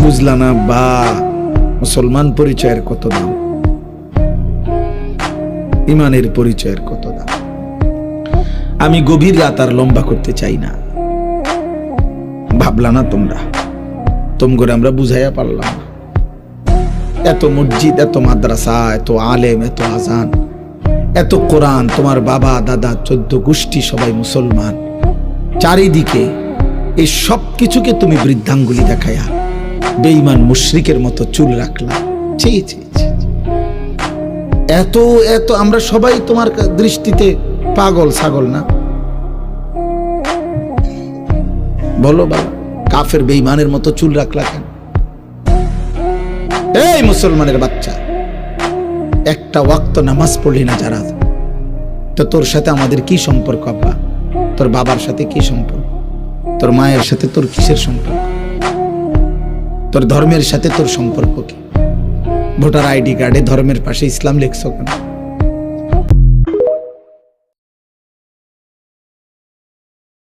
বুঝলা না বা মুসলমান পরিচয়ের কত দাম, ইমানের পরিচয়ের কত দাম। আমি গভীর রাত আর লম্বা করতে চাই না, ভাবলা না তোমরা, তোমরা আমরা বুঝাইয়া পারলাম না। এত মসজিদ, এত মাদ্রাসা, এত আলেম, এত আজান, এত কোরআন, তোমার বাবা দাদা 14 গোষ্ঠী সবাই মুসলমান, চারিদিকে এই সব কিছুকে তুমি বৃদ্ধাঙ্গুলি দেখায়া বেঈমান মুশরিকের মতো চুল রাখলা। ছি ছি ছি, এত এত আমরা সবাই তোমার দৃষ্টিতে পাগল ছাগল না? বলো বাবা, কাফের বেঈমানের মতো চুল রাখলা কেন? এই মুসলমানের বাচ্চা, একটা ওয়াক্ত নামাজ পড়লি না যারা, তো তোর সাথে আমাদের কি সম্পর্ক? আব্বা, তোর বাবার সাথে কি সম্পর্ক? তোর মায়ের সাথে তোর কিসের সম্পর্ক? তোর ধর্মের সাথে তোর সম্পর্ক কি? ভোটার আইডি কার্ডে ধর্মের পাশে ইসলাম লেখছো কেন?